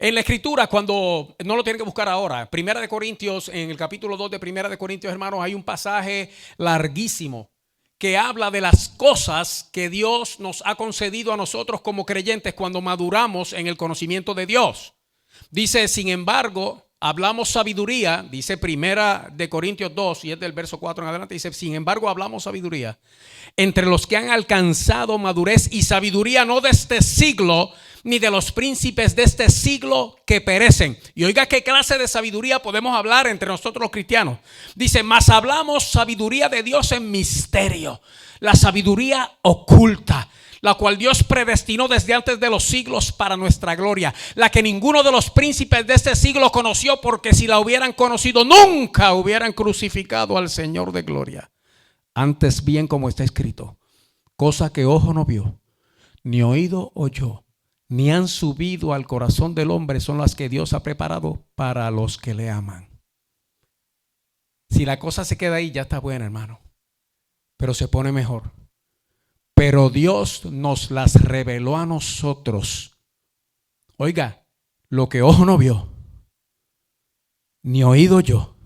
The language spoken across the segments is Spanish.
En la escritura, cuando no lo tienen que buscar ahora, Primera de Corintios, en el capítulo 2 de Primera de Corintios, hermanos, hay un pasaje larguísimo que habla de las cosas que Dios nos ha concedido a nosotros como creyentes cuando maduramos en el conocimiento de Dios. Dice, sin embargo, hablamos sabiduría, dice Primera de Corintios 2, y es del verso 4 en adelante, dice, sin embargo, hablamos sabiduría entre los que han alcanzado madurez y sabiduría no de este siglo, ni de los príncipes de este siglo que perecen. Y oiga qué clase de sabiduría podemos hablar entre nosotros los cristianos. Dice, mas hablamos sabiduría de Dios en misterio, la sabiduría oculta, la cual Dios predestinó desde antes de los siglos para nuestra gloria, la que ninguno de los príncipes de este siglo conoció, porque si la hubieran conocido nunca hubieran crucificado al Señor de gloria. Antes bien, como está escrito, cosa que ojo no vio, ni oído oyó, ni han subido al corazón del hombre, son las que Dios ha preparado para los que le aman. Si la cosa se queda ahí, ya está buena, hermano, pero se pone mejor. Pero Dios nos las reveló a nosotros. Oiga, lo que ojo no vio, ni oído oyó,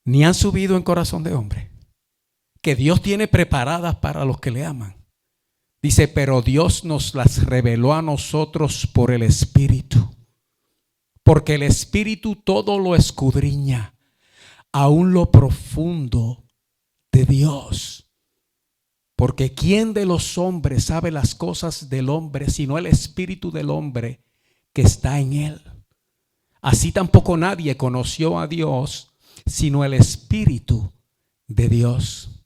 ni han subido en corazón de hombre, que Dios tiene preparadas para los que le aman. Dice, pero Dios nos las reveló a nosotros por el Espíritu, porque el Espíritu todo lo escudriña, aún lo profundo de Dios. Porque ¿quién de los hombres sabe las cosas del hombre sino el Espíritu del hombre que está en él? Así tampoco nadie conoció a Dios sino el Espíritu de Dios.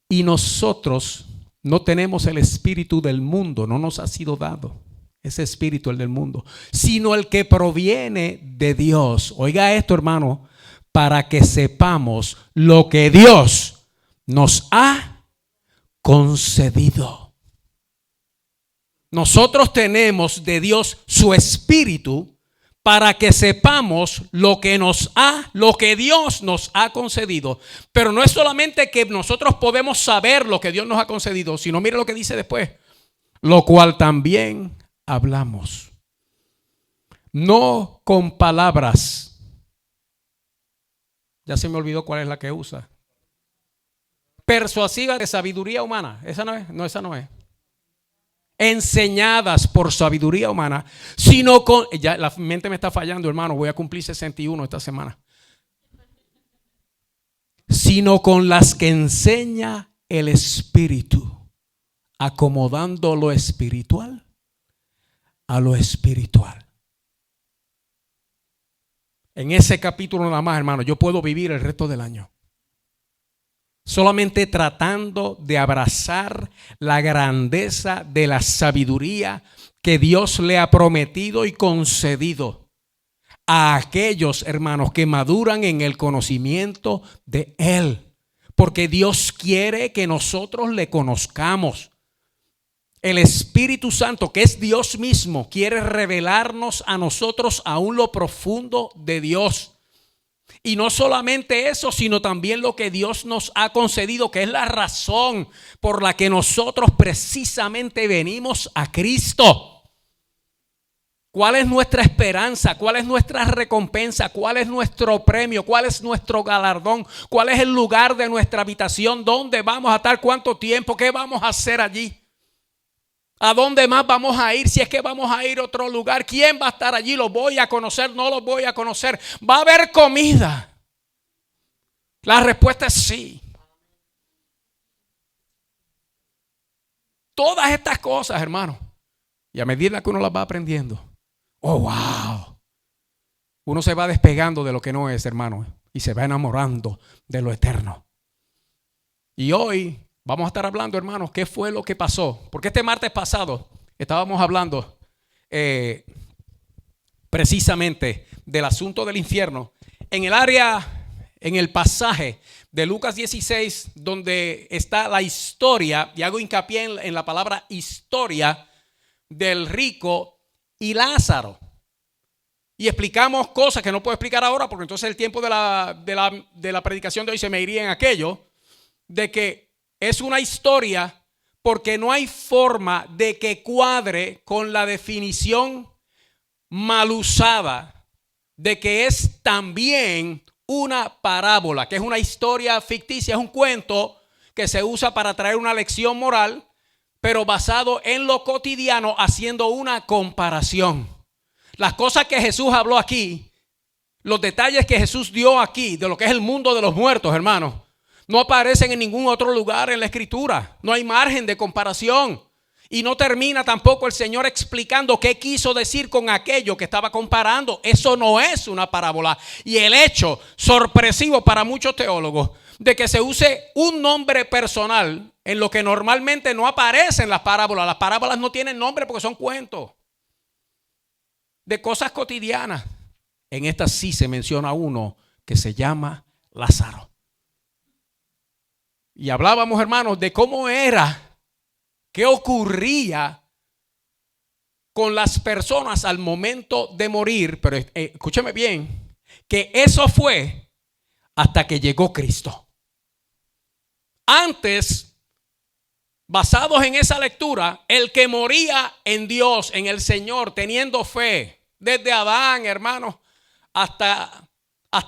Y nosotros no tenemos el espíritu del mundo, no nos ha sido dado ese espíritu, el del mundo, sino el que proviene de Dios. Oiga esto, hermano, para que sepamos lo que Dios nos ha concedido. Nosotros tenemos de Dios su espíritu para que sepamos lo que Dios nos ha concedido. Pero no es solamente que nosotros podemos saber lo que Dios nos ha concedido, sino mire lo que dice después, lo cual también hablamos, no con palabras. Ya se me olvidó cuál es la que usa. Persuasiva de sabiduría humana. Esa no es. No, esa no es. Enseñadas por sabiduría humana, sino con, ya la mente me está fallando, hermano, voy a cumplir 61 esta semana, sino con las que enseña el Espíritu, acomodando lo espiritual a lo espiritual. En ese capítulo nada más, hermano, yo puedo vivir el resto del año solamente tratando de abrazar la grandeza de la sabiduría que Dios le ha prometido y concedido a aquellos hermanos que maduran en el conocimiento de Él. Porque Dios quiere que nosotros le conozcamos. El Espíritu Santo, que es Dios mismo, quiere revelarnos a nosotros aún lo profundo de Dios. Y no solamente eso, sino también lo que Dios nos ha concedido, que es la razón por la que nosotros precisamente venimos a Cristo. ¿Cuál es nuestra esperanza? ¿Cuál es nuestra recompensa? ¿Cuál es nuestro premio? ¿Cuál es nuestro galardón? ¿Cuál es el lugar de nuestra habitación? ¿Dónde vamos a estar? ¿Cuánto tiempo? ¿Qué vamos a hacer allí? ¿A dónde más vamos a ir? Si es que vamos a ir a otro lugar, ¿quién va a estar allí? ¿Lo voy a conocer? ¿No lo voy a conocer? ¿Va a haber comida? La respuesta es sí. Todas estas cosas, hermano, y a medida que uno las va aprendiendo, oh, wow, uno se va despegando de lo que no es, hermano, y se va enamorando de lo eterno. Y hoy vamos a estar hablando, hermanos, qué fue lo que pasó. Porque este martes pasado estábamos hablando precisamente del asunto del infierno en el área, en el pasaje de Lucas 16, donde está la historia, y hago hincapié en la palabra historia, del rico y Lázaro. Y explicamos cosas que no puedo explicar ahora, porque entonces el tiempo de la predicación de hoy se me iría en aquello, de que es una historia porque no hay forma de que cuadre con la definición mal usada de que es también una parábola, que es una historia ficticia, es un cuento que se usa para traer una lección moral, pero basado en lo cotidiano, haciendo una comparación. Las cosas que Jesús habló aquí, los detalles que Jesús dio aquí de lo que es el mundo de los muertos, hermanos, no aparecen en ningún otro lugar en la Escritura. No hay margen de comparación. Y no termina tampoco el Señor explicando qué quiso decir con aquello que estaba comparando. Eso no es una parábola. Y el hecho sorpresivo para muchos teólogos de que se use un nombre personal en lo que normalmente no aparece en las parábolas. Las parábolas no tienen nombre porque son cuentos de cosas cotidianas. En esta sí se menciona uno que se llama Lázaro. Y hablábamos, hermanos, de cómo era, qué ocurría con las personas al momento de morir. Pero escúcheme bien, que eso fue hasta que llegó Cristo. Antes, basados en esa lectura, el que moría en Dios, en el Señor, teniendo fe, desde Adán, hermanos, hasta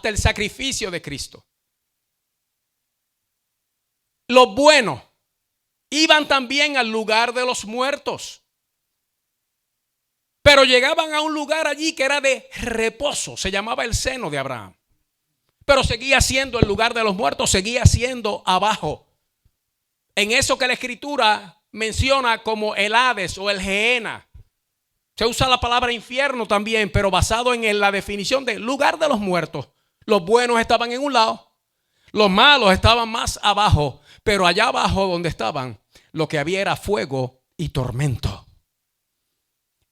el sacrificio de Cristo. Los buenos iban también al lugar de los muertos, pero llegaban a un lugar allí que era de reposo, se llamaba el seno de Abraham, pero seguía siendo el lugar de los muertos, seguía siendo abajo, en eso que la Escritura menciona como el Hades o el Gehenna. Se usa la palabra infierno también, pero basado en la definición de lugar de los muertos. Los buenos estaban en un lado, los malos estaban más abajo, pero allá abajo donde estaban, lo que había era fuego y tormento.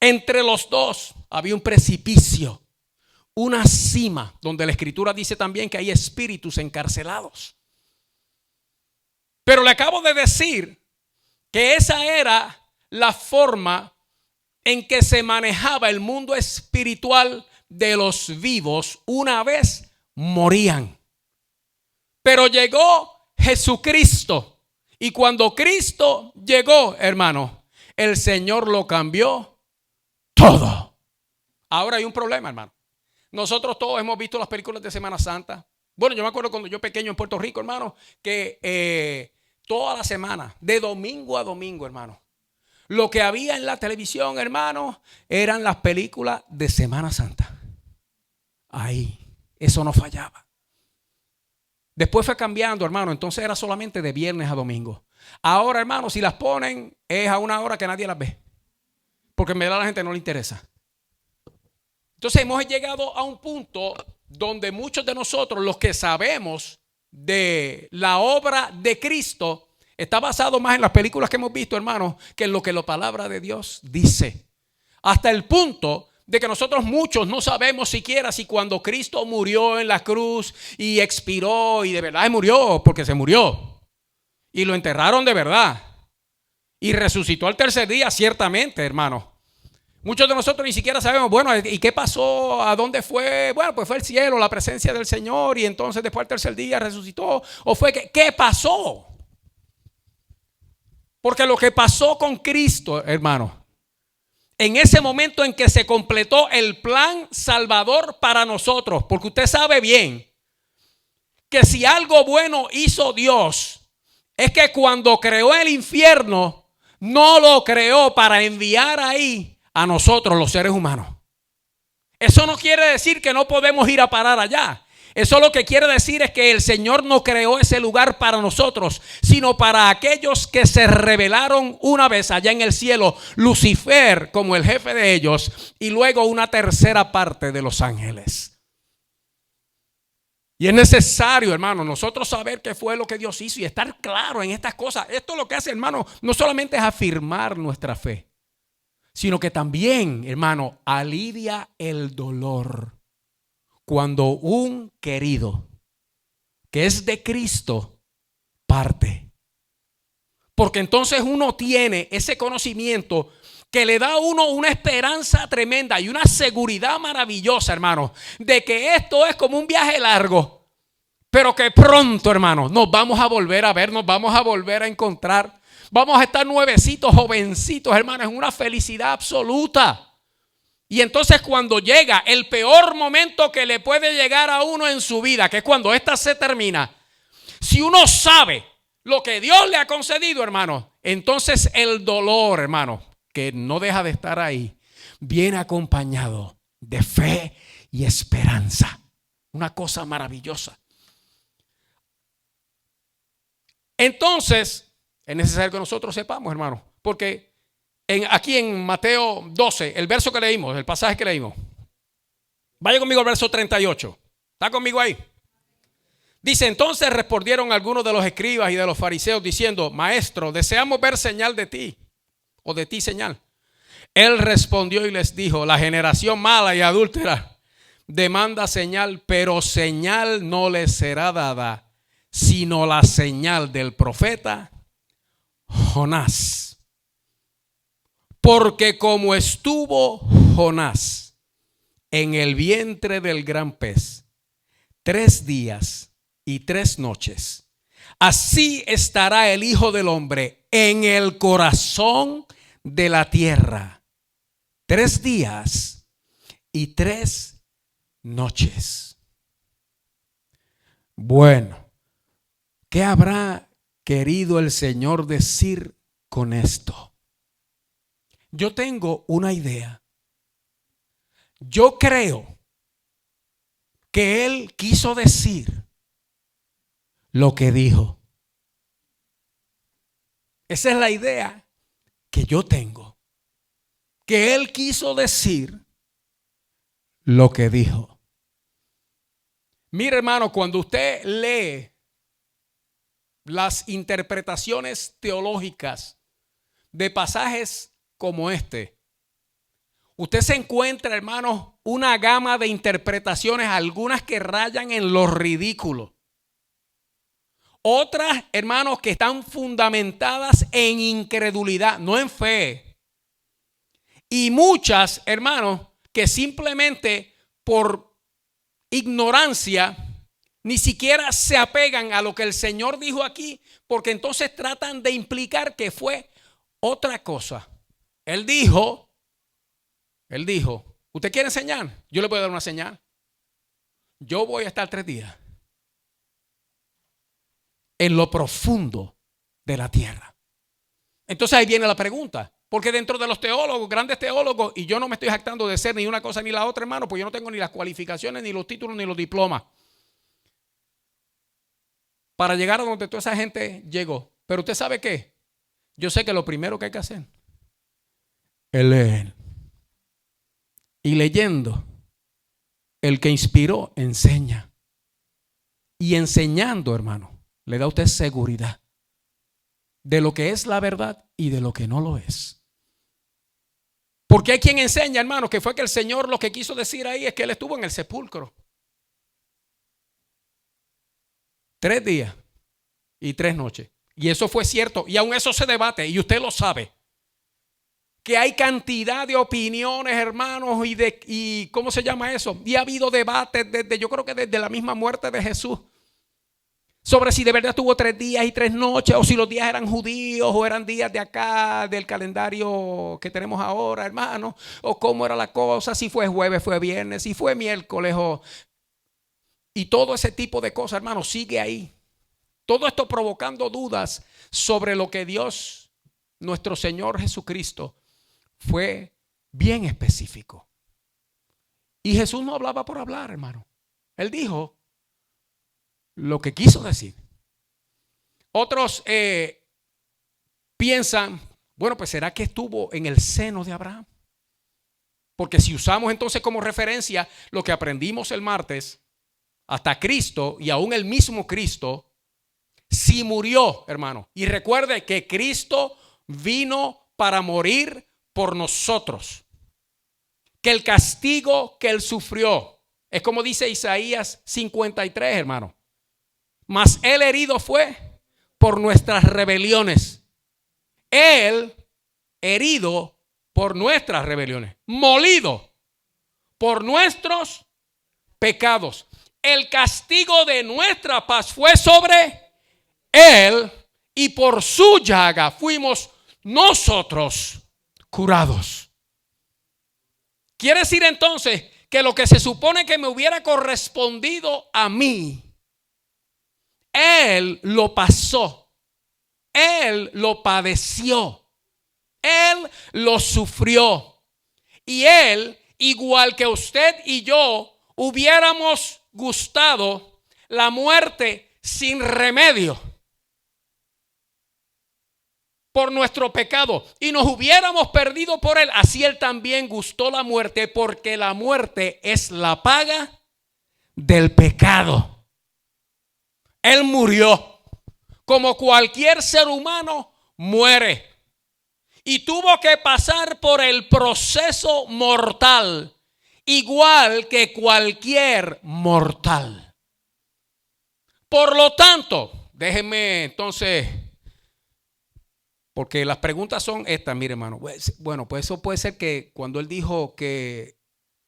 Entre los dos había un precipicio, una cima, donde la Escritura dice también que hay espíritus encarcelados. Pero le acabo de decir que esa era la forma en que se manejaba el mundo espiritual de los vivos una vez morían. Pero llegó Jesucristo, y cuando Cristo llegó, hermano, el Señor lo cambió todo. Ahora hay un problema, hermano. Nosotros todos hemos visto las películas de Semana Santa. Bueno, yo me acuerdo cuando yo pequeño en Puerto Rico, hermano, que toda la semana, de domingo a domingo, hermano, lo que había en la televisión, hermano, eran las películas de Semana Santa. Ahí, eso no fallaba. Después fue cambiando, hermano. Entonces era solamente de viernes a domingo. Ahora, hermano, si las ponen es a una hora que nadie las ve, porque en verdad a la gente no le interesa. Entonces hemos llegado a un punto donde muchos de nosotros, los que sabemos de la obra de Cristo, está basado más en las películas que hemos visto, hermano, que en lo que la palabra de Dios dice. Hasta el punto de que nosotros muchos no sabemos siquiera si cuando Cristo murió en la cruz y expiró, y de verdad murió, porque se murió, y lo enterraron de verdad, y resucitó al tercer día, ciertamente, hermano. Muchos de nosotros ni siquiera sabemos, bueno, ¿y qué pasó? ¿A dónde fue? Bueno, pues fue el cielo, la presencia del Señor, y entonces después al tercer día resucitó. ¿O fue que qué pasó? Porque lo que pasó con Cristo, hermano, en ese momento en que se completó el plan salvador para nosotros, porque usted sabe bien que si algo bueno hizo Dios, es que cuando creó el infierno, no lo creó para enviar ahí a nosotros los seres humanos. Eso no quiere decir que no podemos ir a parar allá. Eso lo que quiere decir es que el Señor no creó ese lugar para nosotros, sino para aquellos que se rebelaron una vez allá en el cielo, Lucifer como el jefe de ellos, y luego una tercera parte de los ángeles. Y es necesario, hermano, nosotros saber qué fue lo que Dios hizo y estar claro en estas cosas. Esto lo que hace, hermano, no solamente es afirmar nuestra fe, sino que también, hermano, alivia el dolor cuando un querido que es de Cristo parte. Porque entonces uno tiene ese conocimiento que le da a uno una esperanza tremenda y una seguridad maravillosa, hermano, de que esto es como un viaje largo, pero que pronto, hermano, nos vamos a volver a ver, nos vamos a volver a encontrar. Vamos a estar nuevecitos, jovencitos, hermanos, en una felicidad absoluta. Y entonces cuando llega el peor momento que le puede llegar a uno en su vida, que es cuando esta se termina, si uno sabe lo que Dios le ha concedido, hermano, entonces el dolor, hermano, que no deja de estar ahí, viene acompañado de fe y esperanza. Una cosa maravillosa. Entonces, es necesario que nosotros sepamos, hermano, porque aquí en Mateo 12, el verso que leímos, el pasaje que leímos, vaya conmigo al verso 38. ¿Está conmigo ahí? Dice, entonces respondieron algunos de los escribas y de los fariseos diciendo, maestro, deseamos ver señal de ti, o de ti señal. Él respondió y les dijo, la generación mala y adúltera demanda señal, pero señal no les será dada, sino la señal del profeta Jonás. Porque como estuvo Jonás en el vientre del gran pez 3 días y 3 noches, así estará el Hijo del Hombre en el corazón de la tierra 3 días y 3 noches. Bueno, ¿qué habrá querido el Señor decir con esto? Yo tengo una idea. Yo creo que Él quiso decir lo que dijo. Esa es la idea que yo tengo. Que Él quiso decir lo que dijo. Mire, hermano, cuando usted lee las interpretaciones teológicas de pasajes como este, usted se encuentra, hermano, una gama de interpretaciones, algunas que rayan en lo ridículo. Otras, hermanos, que están fundamentadas en incredulidad, no en fe. Y muchas, hermanos, que simplemente por ignorancia ni siquiera se apegan a lo que el Señor dijo aquí, porque entonces tratan de implicar que fue otra cosa. Él dijo, ¿usted quiere señal? Yo le voy a dar una señal. Yo voy a estar 3 días en lo profundo de la tierra. Entonces ahí viene la pregunta, porque dentro de los teólogos, grandes teólogos, y yo no me estoy jactando de ser ni una cosa ni la otra, hermano, pues yo no tengo ni las cualificaciones, ni los títulos, ni los diplomas para llegar a donde toda esa gente llegó. Pero usted sabe qué, yo sé que lo primero que hay que hacer es leer. Y leyendo, el que inspiró enseña. Y enseñando, hermano, le da a usted seguridad de lo que es la verdad y de lo que no lo es. Porque hay quien enseña, hermano, que fue que el Señor lo que quiso decir ahí es que Él estuvo en el sepulcro 3 días y 3 noches. Y eso fue cierto. Y aún eso se debate. Y usted lo sabe. Que hay cantidad de opiniones, hermanos. Y ¿cómo se llama eso? Y ha habido debates yo creo que desde la misma muerte de Jesús. Sobre si de verdad tuvo 3 días y 3 noches. O si los días eran judíos. O eran días de acá. Del calendario que tenemos ahora, hermano. O cómo era la cosa. Si fue jueves, fue viernes. Si fue miércoles. Y todo ese tipo de cosas, hermano, sigue ahí. Todo esto provocando dudas sobre lo que Dios, nuestro Señor Jesucristo, fue bien específico. Y Jesús no hablaba por hablar, hermano. Él dijo lo que quiso decir. Otros piensan, bueno, pues ¿será que estuvo en el seno de Abraham? Porque si usamos entonces como referencia lo que aprendimos el martes, hasta Cristo y aún el mismo Cristo, si murió, hermano, y recuerde que Cristo vino para morir por nosotros, que el castigo que Él sufrió, es como dice Isaías 53, hermano, mas Él herido fue por nuestras rebeliones, Él herido por nuestras rebeliones, molido por nuestros pecados. El castigo de nuestra paz fue sobre Él, y por su llaga fuimos nosotros curados. Quiere decir entonces que lo que se supone que me hubiera correspondido a mí, Él lo pasó, Él lo padeció, Él lo sufrió. Y Él, igual que usted y yo, hubiéramos gustado la muerte sin remedio por nuestro pecado y nos hubiéramos perdido por Él. Así Él también gustó la muerte, porque la muerte es la paga del pecado. Él murió como cualquier ser humano muere, y tuvo que pasar por el proceso mortal igual que cualquier mortal. Por lo tanto, déjenme entonces, porque las preguntas son estas, mire hermano. Bueno, pues eso puede ser que cuando Él dijo que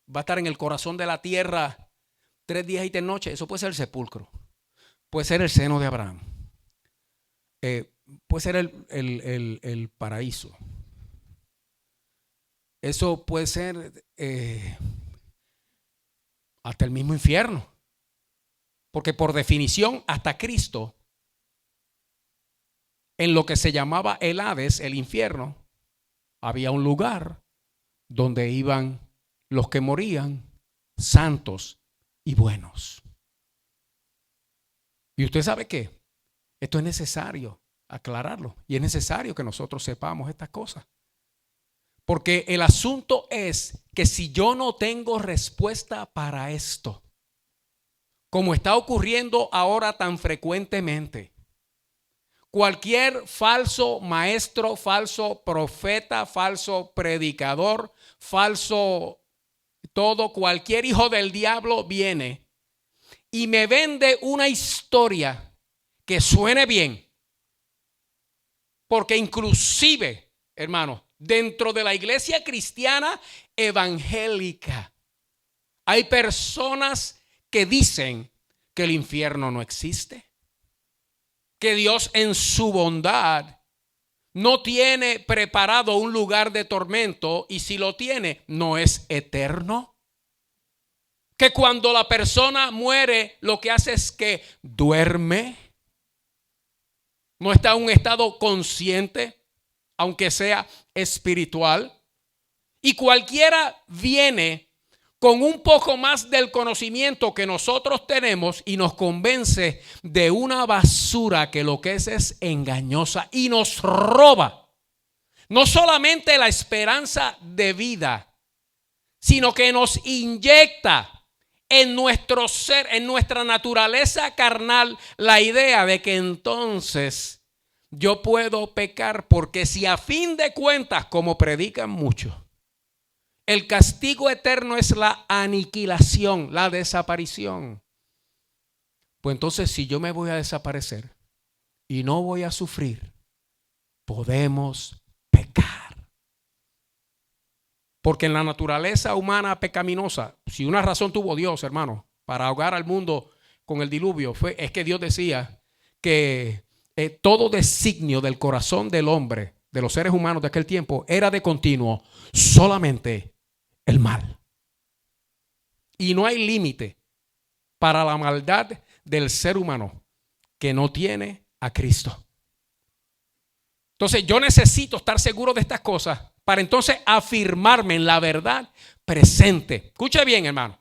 va a estar en el corazón de la tierra 3 días y 3 noches, eso puede ser el sepulcro, puede ser el seno de Abraham, puede ser el paraíso. Eso puede ser hasta el mismo infierno. Porque por definición, hasta Cristo, en lo que se llamaba el Hades, el infierno, había un lugar donde iban los que morían, santos y buenos. Y usted sabe que esto es necesario aclararlo, y es necesario que nosotros sepamos estas cosas. Porque el asunto es que si yo no tengo respuesta para esto, como está ocurriendo ahora tan frecuentemente, cualquier falso maestro, falso profeta, falso predicador, falso todo, cualquier hijo del diablo viene y me vende una historia que suene bien. Porque inclusive, hermano, dentro de la iglesia cristiana evangélica hay personas que dicen que el infierno no existe, que Dios en su bondad no tiene preparado un lugar de tormento, y si lo tiene, no es eterno. Que cuando la persona muere, lo que hace es que duerme, no está en un estado consciente, aunque sea espiritual. Y cualquiera viene con un poco más del conocimiento que nosotros tenemos y nos convence de una basura que lo que es engañosa, y nos roba no solamente la esperanza de vida, sino que nos inyecta en nuestro ser, en nuestra naturaleza carnal, la idea de que entonces yo puedo pecar, porque si a fin de cuentas, como predican muchos, el castigo eterno es la aniquilación, la desaparición, pues entonces si yo me voy a desaparecer y no voy a sufrir, podemos pecar. Porque en la naturaleza humana pecaminosa, si una razón tuvo Dios, hermano, para ahogar al mundo con el diluvio, es que Dios decía que todo designio del corazón del hombre, de los seres humanos de aquel tiempo, era de continuo solamente el mal. Y no hay límite para la maldad del ser humano que no tiene a Cristo. Entonces yo necesito estar seguro de estas cosas para entonces afirmarme en la verdad presente. Escuche bien, hermano.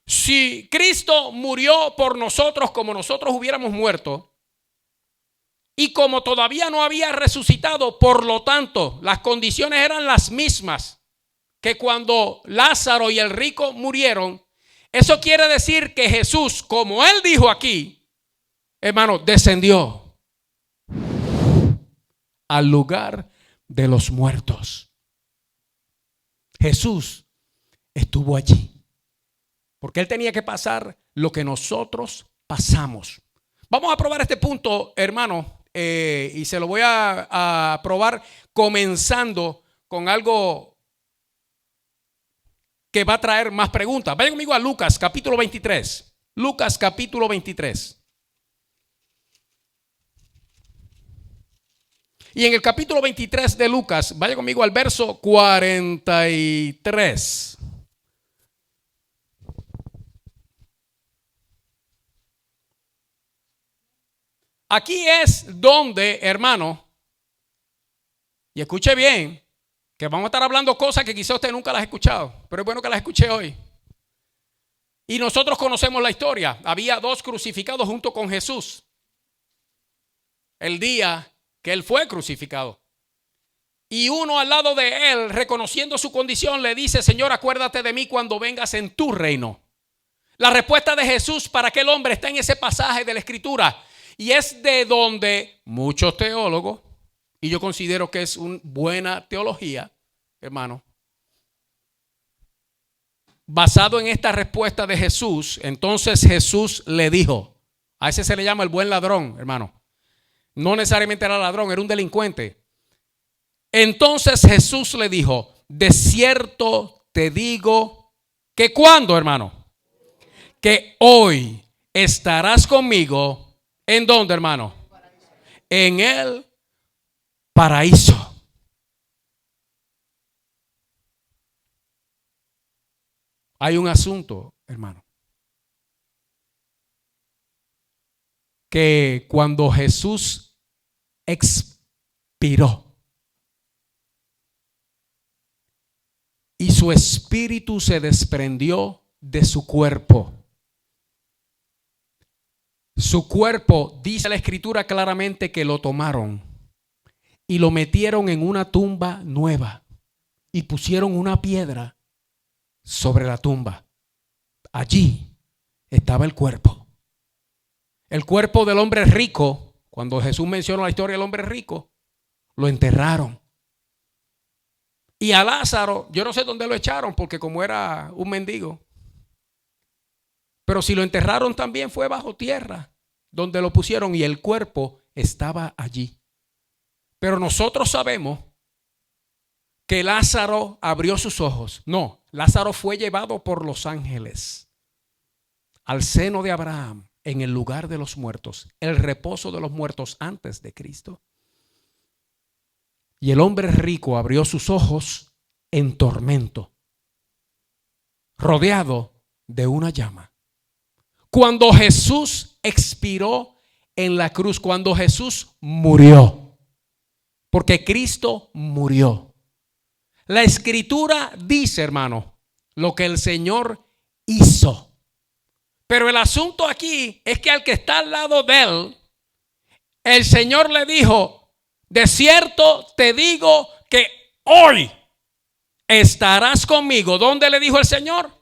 Si Cristo murió por nosotros como nosotros hubiéramos muerto, y como todavía no había resucitado, por lo tanto, las condiciones eran las mismas que cuando Lázaro y el rico murieron. Eso quiere decir que Jesús, como Él dijo aquí, hermano, descendió al lugar de los muertos. Jesús estuvo allí, porque Él tenía que pasar lo que nosotros pasamos. Vamos a probar este punto, hermano. Y se lo voy a probar comenzando con algo que va a traer más preguntas. Vayan conmigo a Lucas capítulo 23. Lucas capítulo 23. Y en el capítulo 23 de Lucas, vaya conmigo al verso 43. Aquí es donde, hermano, y escuche bien, que vamos a estar hablando cosas que quizá usted nunca las ha escuchado, pero es bueno que las escuche hoy. Y nosotros conocemos la historia. Había dos crucificados junto con Jesús el día que él fue crucificado. Y uno al lado de él, reconociendo su condición, le dice: Señor, acuérdate de mí cuando vengas en tu reino. La respuesta de Jesús para aquel hombre está en ese pasaje de la Escritura. Y es de donde muchos teólogos, y yo considero que es una buena teología, hermano, basado en esta respuesta de Jesús, entonces Jesús le dijo, a ese se le llama el buen ladrón, hermano. No necesariamente era ladrón, era un delincuente. Entonces Jesús le dijo: de cierto te digo que ¿cuándo, hermano? Que hoy estarás conmigo. ¿En dónde, hermano? En el paraíso. Hay un asunto, hermano, que cuando Jesús expiró y su espíritu se desprendió de su cuerpo, su cuerpo, dice la Escritura claramente, que lo tomaron y lo metieron en una tumba nueva y pusieron una piedra sobre la tumba. Allí estaba el cuerpo. El cuerpo del hombre rico, cuando Jesús mencionó la historia del hombre rico, lo enterraron. Y a Lázaro, yo no sé dónde lo echaron, porque como era un mendigo, pero si lo enterraron también fue bajo tierra, donde lo pusieron, y el cuerpo estaba allí. Pero nosotros sabemos que Lázaro abrió sus ojos. No, Lázaro fue llevado por los ángeles al seno de Abraham, en el lugar de los muertos, el reposo de los muertos antes de Cristo. Y el hombre rico abrió sus ojos en tormento, rodeado de una llama. Cuando Jesús expiró en la cruz, cuando Jesús murió, porque Cristo murió. La Escritura dice, hermano, lo que el Señor hizo. Pero el asunto aquí es que al que está al lado de él, el Señor le dijo: de cierto te digo que hoy estarás conmigo. ¿Dónde le dijo el Señor?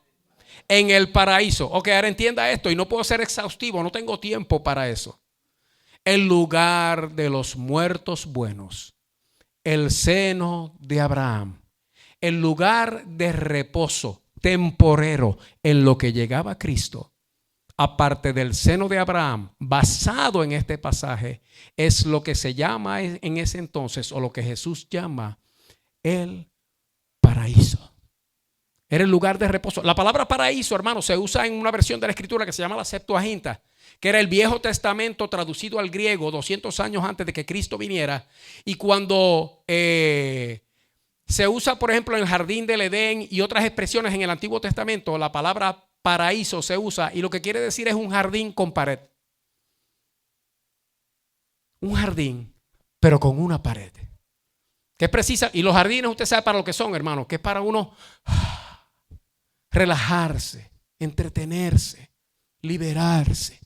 En el paraíso. Ok, ahora entienda esto, y no puedo ser exhaustivo, no tengo tiempo para eso. El lugar de los muertos buenos, el seno de Abraham, el lugar de reposo temporero en lo que llegaba Cristo, aparte del seno de Abraham, basado en este pasaje, es lo que se llama en ese entonces, o lo que Jesús llama, el paraíso. Era el lugar de reposo. La palabra paraíso, hermano, se usa en una versión de la Escritura que se llama la Septuaginta, que era el Viejo Testamento traducido al griego 200 años antes de que Cristo viniera. Y cuando se usa, por ejemplo, en el jardín del Edén y otras expresiones en el Antiguo Testamento, la palabra paraíso se usa, y lo que quiere decir es un jardín con pared. Un jardín, pero con una pared. Que es precisa. Y los jardines, usted sabe para lo que son, hermano, que es para uno relajarse, entretenerse, liberarse.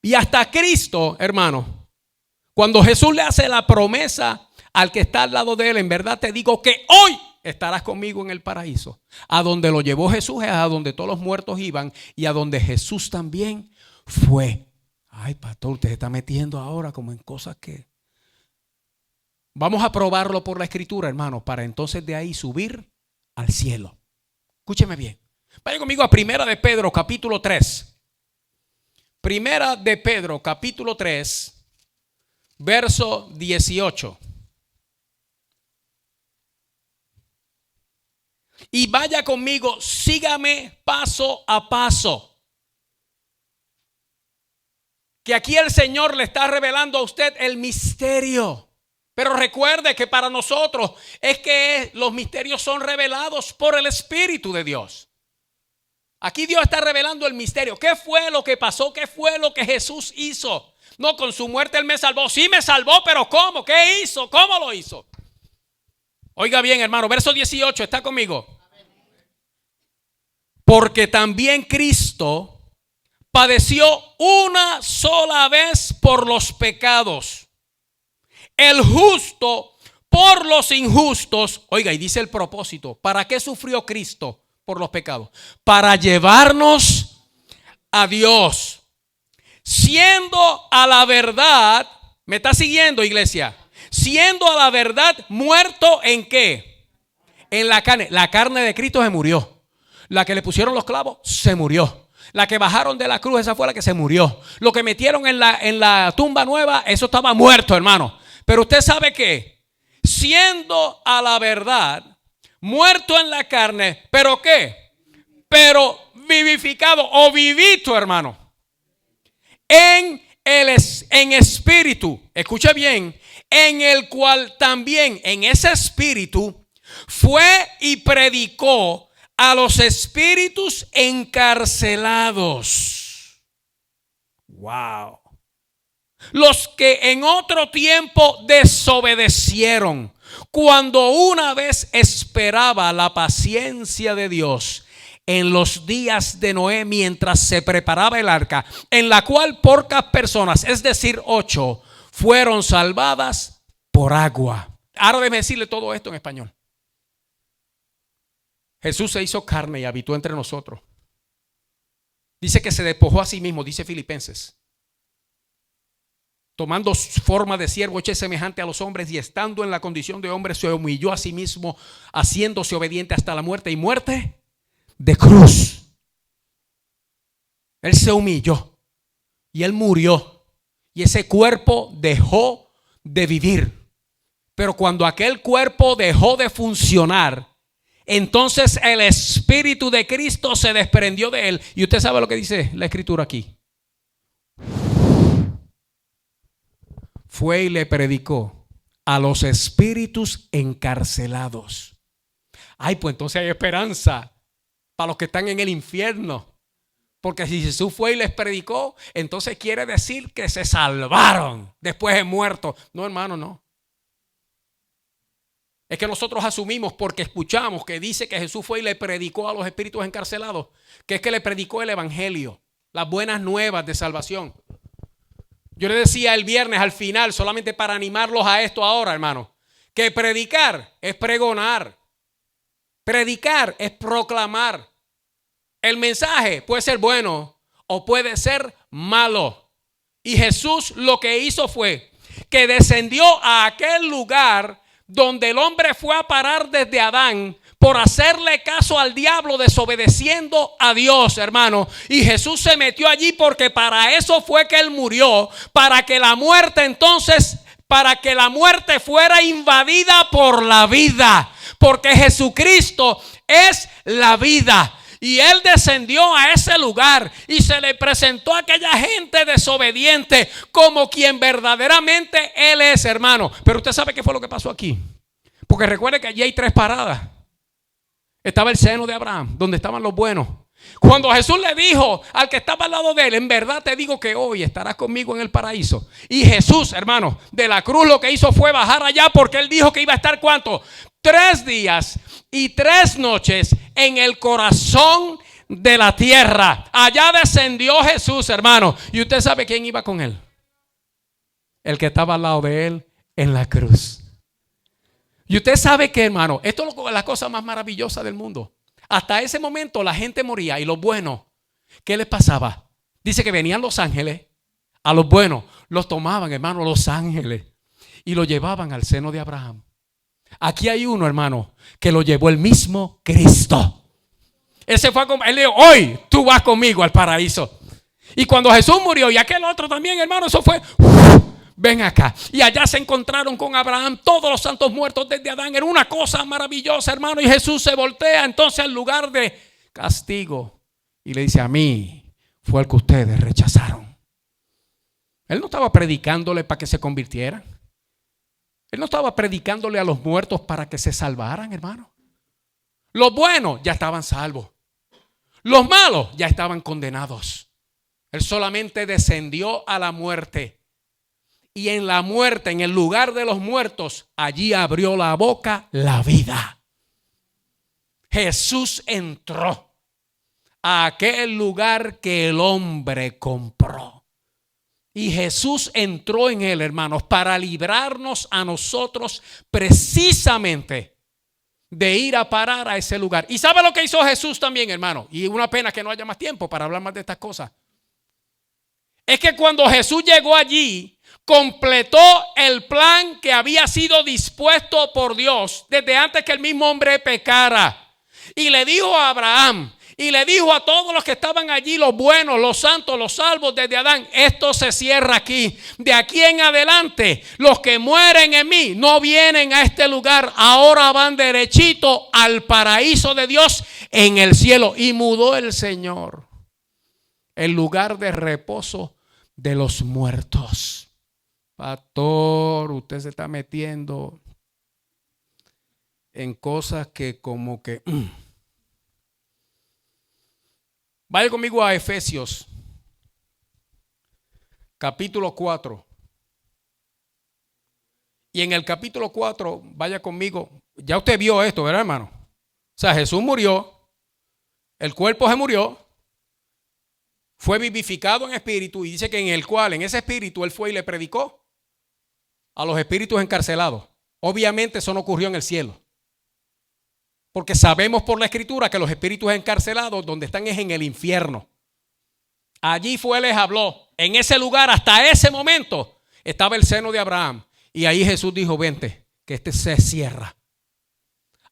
Y hasta Cristo, hermano, cuando Jesús le hace la promesa al que está al lado de él: en verdad te digo que hoy estarás conmigo en el paraíso. A donde lo llevó Jesús es a donde todos los muertos iban, y a donde Jesús también fue. Ay, pastor, usted se está metiendo ahora como en cosas que... Vamos a probarlo por la Escritura, hermano, para entonces de ahí subir al cielo. Escúcheme bien. Vaya conmigo a Primera de Pedro, capítulo 3. Primera de Pedro, capítulo 3, verso 18. Y vaya conmigo, sígame paso a paso. que aquí el Señor le está revelando a usted el misterio. Pero recuerde que para nosotros es que los misterios son revelados por el Espíritu de Dios. Aquí Dios está revelando el misterio. ¿Qué fue lo que pasó? ¿Qué fue lo que Jesús hizo? No, con su muerte Él me salvó. Sí me salvó, pero ¿cómo? ¿Qué hizo? ¿Cómo lo hizo? Oiga bien, hermano, verso 18, ¿está conmigo? Porque también Cristo padeció una sola vez por los pecados, el justo por los injustos. Oiga, y dice el propósito. ¿Para qué sufrió Cristo por los pecados? Para llevarnos a Dios, siendo a la verdad, ¿me está siguiendo, iglesia? Siendo a la verdad muerto ¿en qué? En la carne. La carne de Cristo se murió. La que le pusieron los clavos se murió. La que bajaron de la cruz, esa fue la que se murió. Lo que metieron en la tumba nueva, eso estaba muerto, hermano. Pero usted sabe que, siendo a la verdad muerto en la carne, ¿pero qué? Pero vivificado o vivito, hermano, en espíritu. Escuche bien, en el cual también, en ese espíritu, fue y predicó a los espíritus encarcelados. Wow. Los que en otro tiempo desobedecieron, cuando una vez esperaba la paciencia de Dios en los días de Noé, mientras se preparaba el arca, en la cual pocas personas, es decir 8, fueron salvadas por agua. Ahora déjeme decirle todo esto en español. Jesús se hizo carne y habitó entre nosotros. Dice que se despojó a sí mismo, dice Filipenses. Tomando forma de siervo, hecho semejante a los hombres, y estando en la condición de hombre, se humilló a sí mismo, haciéndose obediente hasta la muerte, y muerte de cruz. Él se humilló y Él murió, y ese cuerpo dejó de vivir. Pero cuando aquel cuerpo dejó de funcionar, entonces el Espíritu de Cristo se desprendió de él. Y usted sabe lo que dice la Escritura aquí. Fue y le predicó a los espíritus encarcelados. Ay, pues entonces hay esperanza para los que están en el infierno. Porque si Jesús fue y les predicó, entonces quiere decir que se salvaron después de muertos. No, hermano, no. Es que nosotros asumimos, porque escuchamos que dice que Jesús fue y le predicó a los espíritus encarcelados, que es que le predicó el evangelio, las buenas nuevas de salvación. Yo le decía el viernes al final, solamente para animarlos a esto ahora, hermano, que predicar es pregonar, predicar es proclamar. El mensaje puede ser bueno o puede ser malo. Y Jesús lo que hizo fue que descendió a aquel lugar donde el hombre fue a parar desde Adán por hacerle caso al diablo, desobedeciendo a Dios, hermano. Y Jesús se metió allí porque para eso fue que Él murió, para que la muerte entonces, para que la muerte fuera invadida por la vida, porque Jesucristo es la vida. Y Él descendió a ese lugar y se le presentó a aquella gente desobediente como quien verdaderamente Él es, hermano. Pero usted sabe qué fue lo que pasó aquí. Porque recuerde que allí hay 3 paradas. Estaba el seno de Abraham, donde estaban los buenos. Cuando Jesús le dijo al que estaba al lado de él, en verdad te digo que hoy estarás conmigo en el paraíso. Y Jesús, hermano, de la cruz lo que hizo fue bajar allá, porque Él dijo que iba a estar ¿cuánto? 3 días y 3 noches en el corazón de la tierra. Allá descendió Jesús, hermano. ¿Y usted sabe quién iba con Él? El que estaba al lado de Él en la cruz. Y usted sabe que, hermano, esto es la cosa más maravillosa del mundo. Hasta ese momento la gente moría y los buenos, ¿qué les pasaba? Dice que venían los ángeles, a los buenos los tomaban, hermano, los ángeles, y los llevaban al seno de Abraham. Aquí hay uno, hermano, que lo llevó el mismo Cristo. Ese fue como, Él dijo, hoy tú vas conmigo al paraíso. Y cuando Jesús murió y aquel otro también, hermano, eso fue, ven acá. Y allá se encontraron con Abraham, todos los santos muertos desde Adán. Era una cosa maravillosa, hermano. Y Jesús se voltea entonces al lugar de castigo y le dice, a mí fue el que ustedes rechazaron. Él no estaba predicándole para que se convirtieran. Él no estaba predicándole a los muertos para que se salvaran, hermano. Los buenos ya estaban salvos. Los malos ya estaban condenados. Él solamente descendió a la muerte. Y en la muerte, en el lugar de los muertos, allí abrió la boca la vida. Jesús entró a aquel lugar que el hombre compró. Y Jesús entró en él, hermanos, para librarnos a nosotros precisamente de ir a parar a ese lugar. ¿Y sabe lo que hizo Jesús también, hermano? Y una pena que no haya más tiempo para hablar más de estas cosas. Es que cuando Jesús llegó allí, completó el plan que había sido dispuesto por Dios desde antes que el mismo hombre pecara. Y le dijo a Abraham, y le dijo a todos los que estaban allí, los buenos, los santos, los salvos desde Adán: esto se cierra aquí. De aquí en adelante, los que mueren en mí no vienen a este lugar. Ahora van derechito al paraíso de Dios en el cielo. Y mudó el Señor el lugar de reposo de los muertos. Pastor, usted se está metiendo en cosas que como que... Vaya conmigo a Efesios, capítulo 4. Y en el capítulo 4, vaya conmigo. Ya usted vio esto, ¿verdad, hermano? O sea, Jesús murió, el cuerpo se murió, fue vivificado en espíritu, y dice que en ese espíritu él fue y le predicó a los espíritus encarcelados. Obviamente eso no ocurrió en el cielo. Porque sabemos por la escritura que los espíritus encarcelados donde están es en el infierno. Allí fue, les habló. En ese lugar, hasta ese momento, estaba el seno de Abraham. Y ahí Jesús dijo: vente, que este se cierra.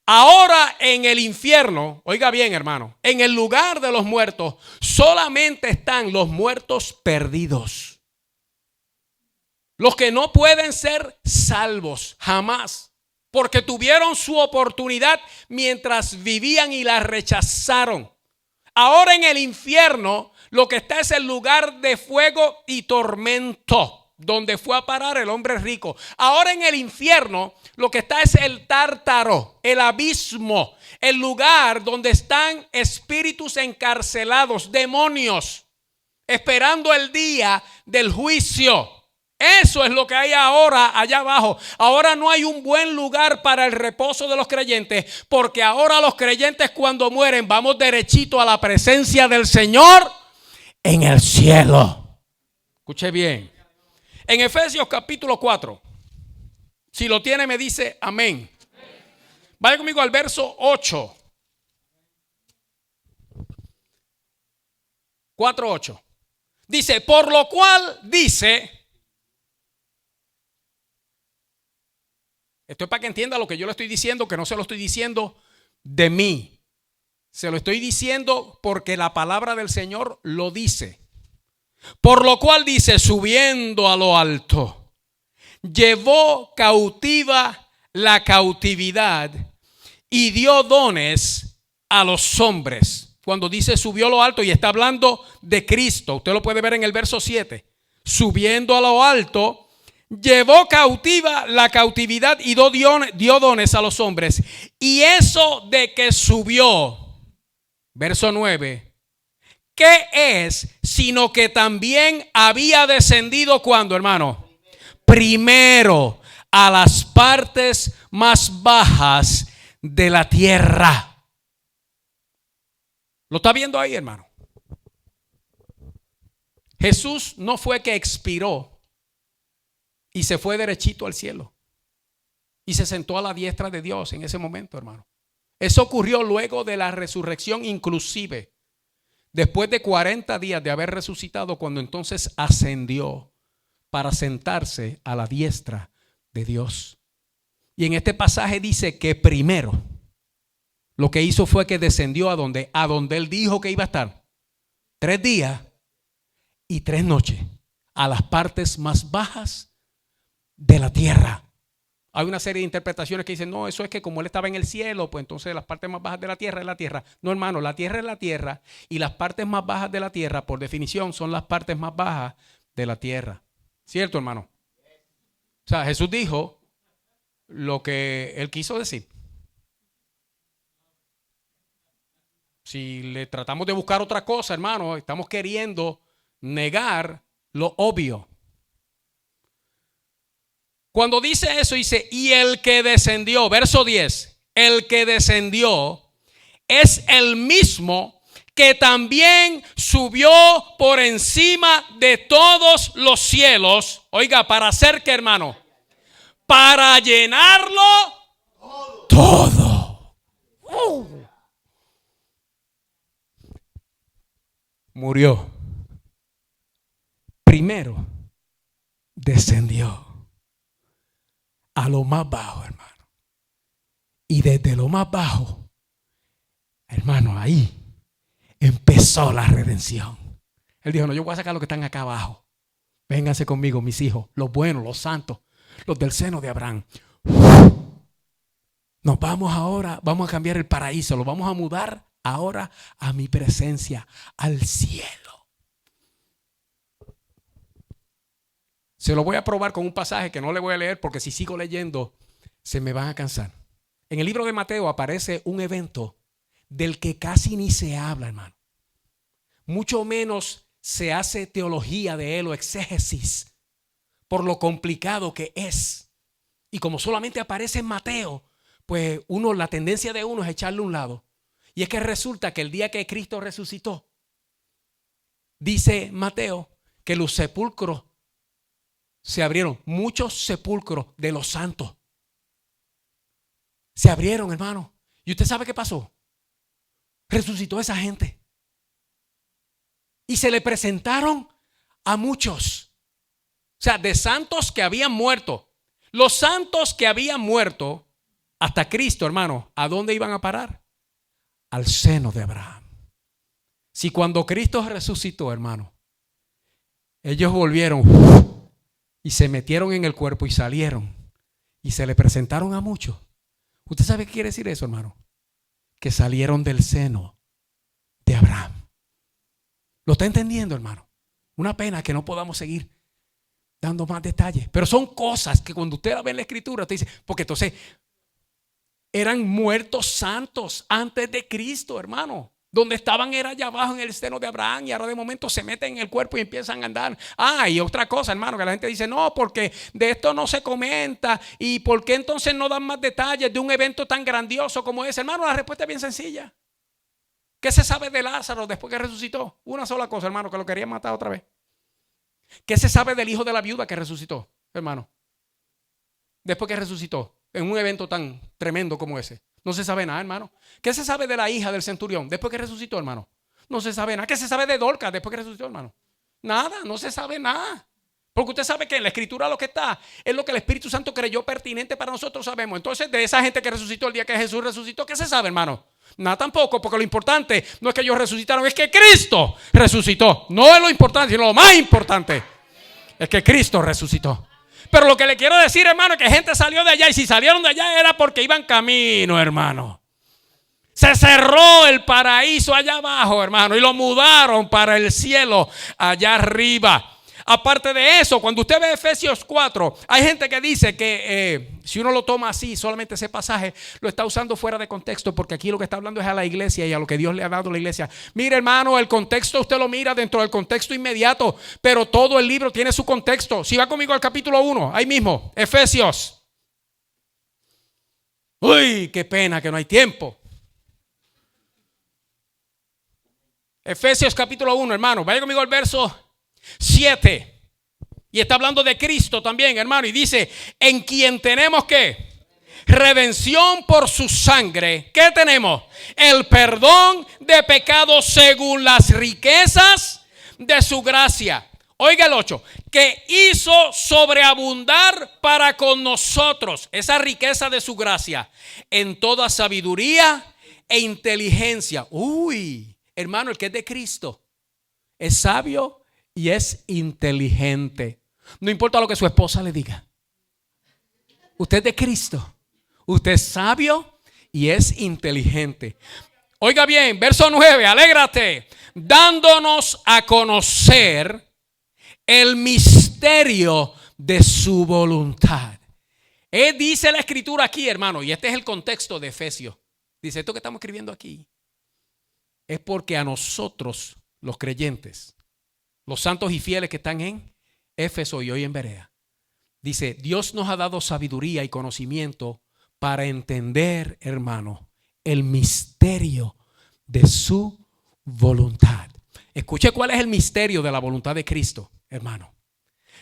Ahora en el infierno, oiga bien, hermano, en el lugar de los muertos, solamente están los muertos perdidos. Los que no pueden ser salvos jamás. Porque tuvieron su oportunidad mientras vivían y la rechazaron. Ahora en el infierno lo que está es el lugar de fuego y tormento, donde fue a parar el hombre rico. Ahora en el infierno lo que está es el tártaro, el abismo, el lugar donde están espíritus encarcelados, demonios, esperando el día del juicio. Eso es lo que hay ahora allá abajo. Ahora no hay un buen lugar para el reposo de los creyentes, porque ahora los creyentes cuando mueren vamos derechito a la presencia del Señor en el cielo. Escuche bien. En Efesios capítulo 4, si lo tiene me dice amén. Vaya conmigo al verso 8. 4:8. Dice: por lo cual dice... Esto es para que entienda lo que yo le estoy diciendo, que no se lo estoy diciendo de mí. Se lo estoy diciendo porque la palabra del Señor lo dice. Por lo cual dice: subiendo a lo alto, llevó cautiva la cautividad y dio dones a los hombres. Cuando dice subió a lo alto, y está hablando de Cristo. Usted lo puede ver en el verso 7. Subiendo a lo alto, llevó cautiva la cautividad y dio dones a los hombres. Y eso de que subió, verso 9, ¿qué es? Sino que también había descendido, ¿cuándo, hermano? Primero a las partes más bajas de la tierra. ¿Lo está viendo ahí, hermano? Jesús no fue que expiró y se fue derechito al cielo y se sentó a la diestra de Dios en ese momento, hermano. Eso ocurrió luego de la resurrección, inclusive después de 40 días de haber resucitado, cuando entonces ascendió para sentarse a la diestra de Dios. Y en este pasaje dice que primero lo que hizo fue que descendió a donde él dijo que iba a estar 3 días y 3 noches, a las partes más bajas de la tierra. Hay una serie de interpretaciones que dicen: no, eso es que como él estaba en el cielo, pues entonces las partes más bajas de la tierra es la tierra. No, hermano, la tierra es la tierra, y las partes más bajas de la tierra, por definición, son las partes más bajas de la tierra. ¿Cierto, hermano? O sea, Jesús dijo lo que él quiso decir. Si le tratamos de buscar otra cosa, hermano, estamos queriendo negar lo obvio. Cuando dice eso, dice, y el que descendió, verso 10, el que descendió es el mismo que también subió por encima de todos los cielos. Oiga, ¿para hacer qué, hermano? Para llenarlo todo. Murió. Primero descendió a lo más bajo, hermano. Y desde lo más bajo, hermano, ahí empezó la redención. Él dijo, no, yo voy a sacar los que están acá abajo. Vénganse conmigo, mis hijos, los buenos, los santos, los del seno de Abraham. Nos vamos ahora, vamos a cambiar el paraíso, lo vamos a mudar ahora a mi presencia, al cielo. Se lo voy a probar con un pasaje que no le voy a leer porque si sigo leyendo se me van a cansar. En el libro de Mateo aparece un evento del que casi ni se habla, hermano. Mucho menos se hace teología de él o exégesis por lo complicado que es. Y como solamente aparece en Mateo, pues la tendencia de uno es echarle a un lado. Y es que resulta que el día que Cristo resucitó, dice Mateo que los sepulcros se abrieron. Muchos sepulcros de los santos se abrieron, hermano. ¿Y usted sabe qué pasó? Resucitó esa gente. Y se le presentaron a muchos. O sea, de santos que habían muerto. Los santos que habían muerto hasta Cristo, hermano, ¿a dónde iban a parar? Al seno de Abraham. Si cuando Cristo resucitó, hermano, ellos volvieron y se metieron en el cuerpo y salieron y se le presentaron a muchos. ¿Usted sabe qué quiere decir eso, hermano? Que salieron del seno de Abraham. ¿Lo está entendiendo, hermano? Una pena que no podamos seguir dando más detalles. Pero son cosas que cuando usted la ve en la escritura, usted dice, porque entonces eran muertos santos antes de Cristo, hermano. Donde estaban era allá abajo en el seno de Abraham y ahora de momento se meten en el cuerpo y empiezan a andar. Y otra cosa, hermano, que la gente dice, no, porque de esto no se comenta. ¿Y por qué entonces no dan más detalles de un evento tan grandioso como ese? Hermano, la respuesta es bien sencilla. ¿Qué se sabe de Lázaro después que resucitó? Una sola cosa, hermano, que lo querían matar otra vez. ¿Qué se sabe del hijo de la viuda que resucitó, hermano? Después que resucitó, en un evento tan tremendo como ese. No se sabe nada, hermano. ¿Qué se sabe de la hija del centurión después que resucitó, hermano? No se sabe nada. ¿Qué se sabe de Dorcas después que resucitó, hermano? Nada, no se sabe nada. Porque usted sabe que en la escritura lo que está es lo que el Espíritu Santo creyó pertinente para nosotros, sabemos. Entonces, de esa gente que resucitó el día que Jesús resucitó, ¿qué se sabe, hermano? Nada tampoco, porque lo importante no es que ellos resucitaron, es que Cristo resucitó. No es lo importante, sino lo más importante es que Cristo resucitó. Pero lo que le quiero decir, hermano, es que gente salió de allá y si salieron de allá era porque iban camino, hermano. Se cerró el paraíso allá abajo, hermano, y lo mudaron para el cielo allá arriba. Aparte de eso, cuando usted ve Efesios 4, hay gente que dice que si uno lo toma así, solamente ese pasaje lo está usando fuera de contexto, porque aquí lo que está hablando es a la iglesia y a lo que Dios le ha dado a la iglesia. Mire, hermano, el contexto usted lo mira dentro del contexto inmediato, pero todo el libro tiene su contexto. Si va conmigo al capítulo 1, ahí mismo, Efesios. Uy, qué pena que no hay tiempo. Efesios capítulo 1, hermano, vaya conmigo al verso 7. Y está hablando de Cristo también, hermano. Y dice, en quien tenemos ¿qué? Redención por su sangre. ¿Qué tenemos? El perdón de pecados según las riquezas de su gracia. Oiga el 8. Que hizo sobreabundar para con nosotros esa riqueza de su gracia en toda sabiduría e inteligencia. Uy, hermano, el que es de Cristo es sabio y es inteligente. No importa lo que su esposa le diga. Usted es de Cristo. Usted es sabio y es inteligente. Oiga bien, verso 9, alégrate, dándonos a conocer el misterio misterio de su voluntad. Dice la escritura aquí, hermano, y este es el contexto de Efesios. Dice, esto que estamos escribiendo aquí es porque a nosotros, los creyentes, los santos y fieles que están en Éfeso y hoy en Berea, dice, Dios nos ha dado sabiduría y conocimiento para entender, hermano, el misterio de su voluntad. Escuche cuál es el misterio de la voluntad de Cristo, hermano.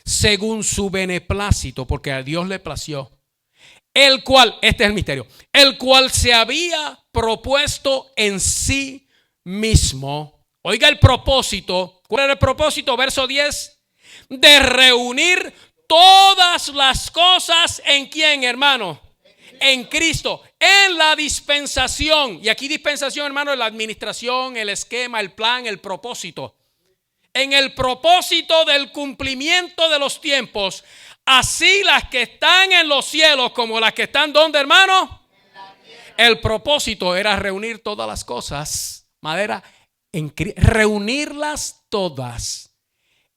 Según su beneplácito, porque a Dios le plació, el cual, este es el misterio, el cual se había propuesto en sí mismo. Oiga el propósito. ¿Cuál era el propósito? Verso 10. De reunir todas las cosas en ¿quién, hermano? En Cristo, en la dispensación. Y aquí dispensación, hermano, es la administración, el esquema, el plan, el propósito. En el propósito del cumplimiento de los tiempos, así las que están en los cielos como las que están ¿dónde, hermano? El propósito era reunir todas las cosas, madera, reunirlas todas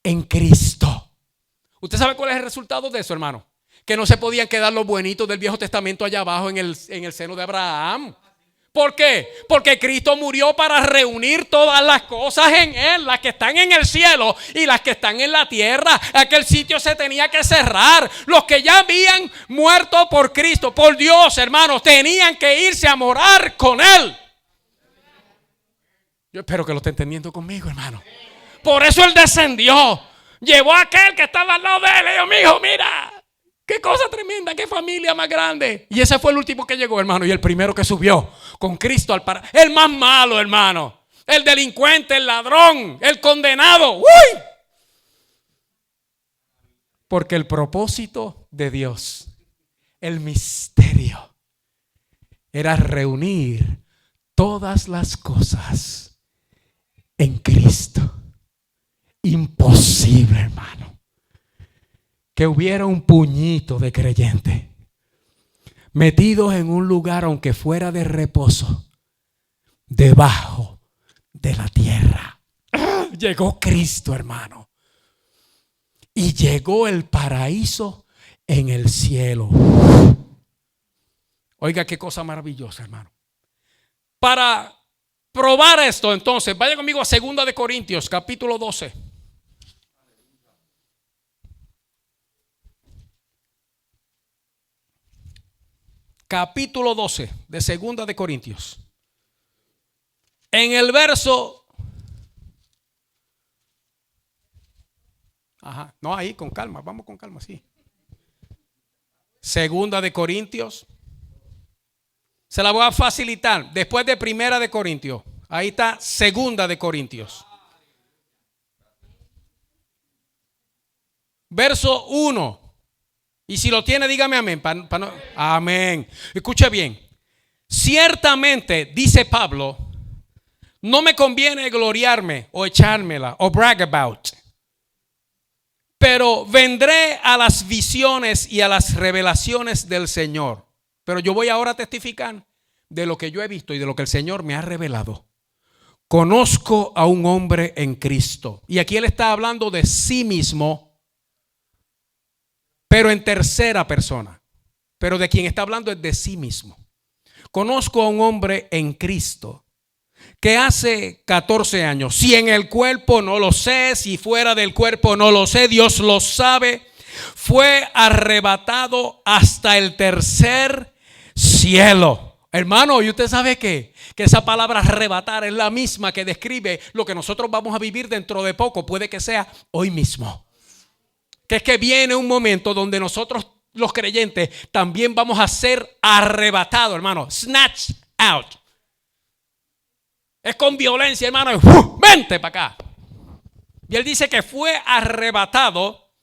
en Cristo. ¿Usted sabe cuál es el resultado de eso, hermano? Que no se podían quedar los buenitos del Viejo Testamento allá abajo en el seno de Abraham. ¿Por qué? Porque Cristo murió para reunir todas las cosas en Él, las que están en el cielo y las que están en la tierra. Aquel sitio se tenía que cerrar. Los que ya habían muerto por Cristo, por Dios, hermanos, tenían que irse a morar con Él. Yo espero que lo esté entendiendo conmigo, hermano. Por eso Él descendió. Llevó a aquel que estaba al lado de Él y dijo, mijo, mira. Qué cosa tremenda, qué familia más grande. Y ese fue el último que llegó, hermano. Y el primero que subió con Cristo al paraíso. El más malo, hermano. El delincuente, el ladrón, el condenado. ¡Uy! Porque el propósito de Dios, el misterio, era reunir todas las cosas en Cristo. Imposible, hermano, que hubiera un puñito de creyentes metidos en un lugar, aunque fuera de reposo, debajo de la tierra. Llegó Cristo, hermano, y llegó el paraíso en el cielo. Oiga, qué cosa maravillosa, hermano. Para probar esto, entonces, vaya conmigo a 2 de Corintios, capítulo 12. Capítulo 12 de 2 de Corintios. En el verso, no, ahí con calma, vamos con calma, sí. 2 de Corintios. Se la voy a facilitar. Después de 1 de Corintios. Ahí está 2 de Corintios. Verso 1. Y si lo tiene, dígame amén. Amén. Escuche bien. Ciertamente, dice Pablo, no me conviene gloriarme o echármela o brag about. Pero vendré a las visiones y a las revelaciones del Señor. Pero yo voy ahora a testificar de lo que yo he visto y de lo que el Señor me ha revelado. Conozco a un hombre en Cristo. Y aquí él está hablando de sí mismo, pero en tercera persona. Pero de quien está hablando es de sí mismo. Conozco a un hombre en Cristo que hace 14 años, si en el cuerpo no lo sé, si fuera del cuerpo no lo sé, Dios lo sabe, fue arrebatado hasta el tercer cielo. Hermano, ¿y usted sabe qué? Que esa palabra arrebatar es la misma que describe lo que nosotros vamos a vivir dentro de poco. Puede que sea hoy mismo. Que es que viene un momento donde nosotros los creyentes también vamos a ser arrebatados, hermano. Snatched out. Es con violencia, hermano. Vente para acá. Y él dice que fue arrebatado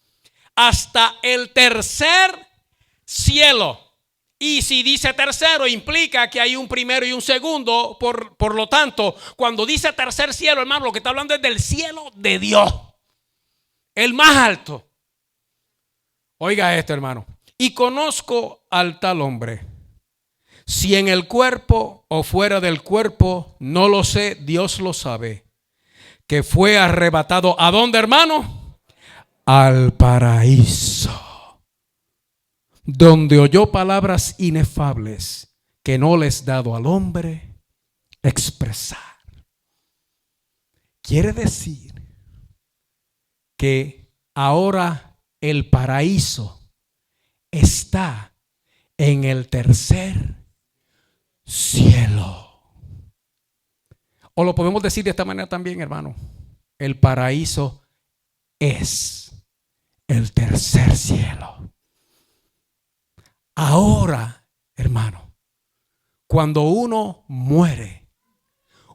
hasta el tercer cielo. Y si dice tercero, implica que hay un primero y un segundo. Por lo tanto, cuando dice tercer cielo, hermano, lo que está hablando es del cielo de Dios. El más alto. Oiga esto, hermano. Y conozco al tal hombre. Si en el cuerpo o fuera del cuerpo, no lo sé, Dios lo sabe. Que fue arrebatado. ¿A dónde, hermano? al paraíso, donde oyó palabras inefables que no les dado al hombre expresar. Quiere decir que ahora el paraíso está en el tercer cielo. O lo podemos decir de esta manera también, hermano. El paraíso es el tercer cielo. Ahora, hermano, cuando uno muere,